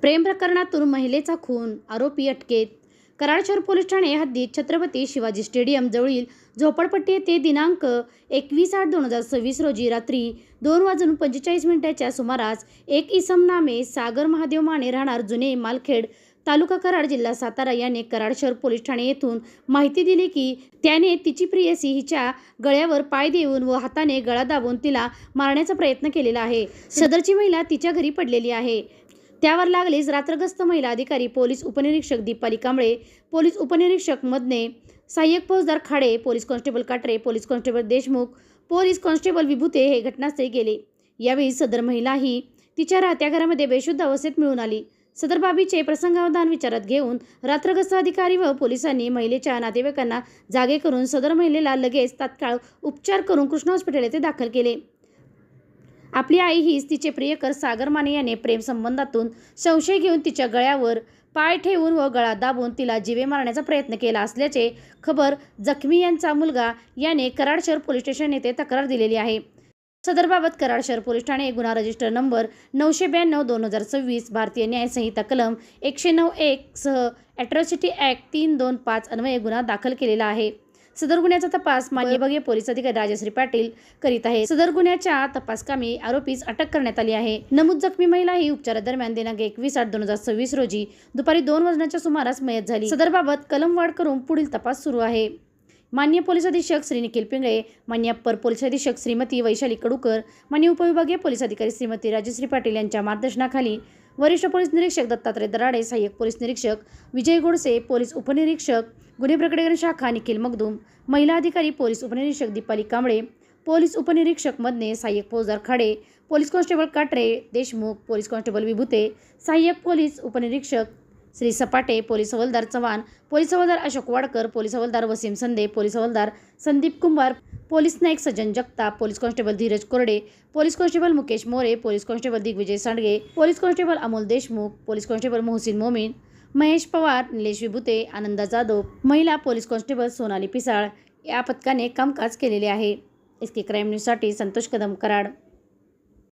प्रेम प्रकरणातून महिलेचा खून, आरोपी अटकेत. कराड शहर पोलीस ठाणे हद्दीत छत्रपती शिवाजी स्टेडियम जवळील झोपडपट्टी येथे दिनांक 21/8/2026 रोजी रात्री 2:45 सुमारास एक इसम नामे सागर महादेव माने राहणार जुने मालखेड, तालुका कराड, जिल्हा सातारा याने कराड शहर पोलीस ठाणे येथून माहिती दिली की त्याने तिची प्रियसी हिच्या गळ्यावर पाय देऊन व हाताने गळा दाबून तिला मारण्याचा प्रयत्न केलेला आहे. सदरची महिला तिच्या घरी पडलेली आहे. त्यावर लागलीच रात्रगस्त महिला अधिकारी पोलीस उपनिरीक्षक दीपाली कांबळे, पोलीस उपनिरीक्षक मदने, सहाय्यक फौजदार Khade, police constable Katare, police constable Deshmukh, police constable Vibhute हे घटनास्थळी गेले. यावेळी सदर महिला ही तिच्या राहत्या घरामध्ये बेशुद्ध अवस्थेत मिळून आली. सदर बाबीचे प्रसंगावधान विचारात घेऊन रात्रगस्त अधिकारी व पोलिसांनी महिलेच्या नातेवाईकांना जागे करून सदर महिलेला लगेच तात्काळ उपचार करून कृष्णा हॉस्पिटल येथे दाखल केले. आपली आई हीच तिचे प्रियकर सागर माने याने प्रेम संबंधातून संशय घेऊन तिच्या गळ्यावर पाय ठेवून व गळा दाबून तिला जीवे मारण्याचा प्रयत्न केला असल्याचे खबर जखमी यांचा मुलगा याने कराड शहर पोलीस स्टेशन येथे तक्रार दिलेली आहे. सदरबाबत कराड शहर पोलीस ठाणे गुन्हा रजिस्टर नंबर 992/2026 भारतीय न्याय संहिता कलम 109(1) सह ॲट्रॉसिटी ॲक्ट 325 अन्वये गुन्हा दाखल केलेला आहे. सदर गुन्ह्याचा तपास माननीय विभागीय पोलीस अधिकारी राजश्री पाटील करीत आहे. सदर गुन्ह्याच्या तपासकामी आरोपीस अटक करण्यात आली आहे. नमूद जखमी महिला ही उपचारादरम्यान दिनांक 21/8/2026 रोजी दुपारी 2 वाजण्याच्या सुमारास मयत झाली. सदरबाबत कलम वाढ करून पुढील तपास सुरू आहे. माननीय पोलीस अधीक्षक श्री निखिल पिंगळे, माननीय अप्पर पोलीस अधीक्षक श्रीमती वैशाली कडूकर, माननीय उपविभागीय पोलीस अधिकारी श्रीमती राजश्री पाटील यांच्या मार्गदर्शनाखाली वरिष्ठ पोलीस निरीक्षक दत्तात्रय दराडे, सहाय्यक पोलीस निरीक्षक विजय गोडसे, पोलीस उपनिरीक्षक गुन्हे प्रकटीकरण शाखा निखिल मगदूम, महिला अधिकारी पोलीस उपनिरीक्षक दीपाली कांबळे, पोलीस उपनिरीक्षक मदने, सहाय्यक फौजदार Khade, police constable काटरे Deshmukh, police constable Vibhute, सहाय्यक पोलीस उपनिरीक्षक श्री सपाटे, पोलीस हवालदार चव्हाण, पोलीस हवालदार अशोक वाडकर, पोलीस हवालदार वसीम संदे, पोलीस हवालदार संदीप कुंभार, पोलीस नाईक Sajjan Jagtap, police constable Dheeraj Korde, police constable Mukesh More, police constable Digvijay Sandge, police constable Amol Deshmukh, police constable Mohsin Momin, Mahesh Pawar, Nilesh Vibhute, Ananda Jadhav, महिला पोलीस कॉन्स्टेबल सोनाली पिसाळ या पथकाने कामकाज केलेले आहे. इसके क्राईम न्यूजसाठी संतोष कदम, कराड.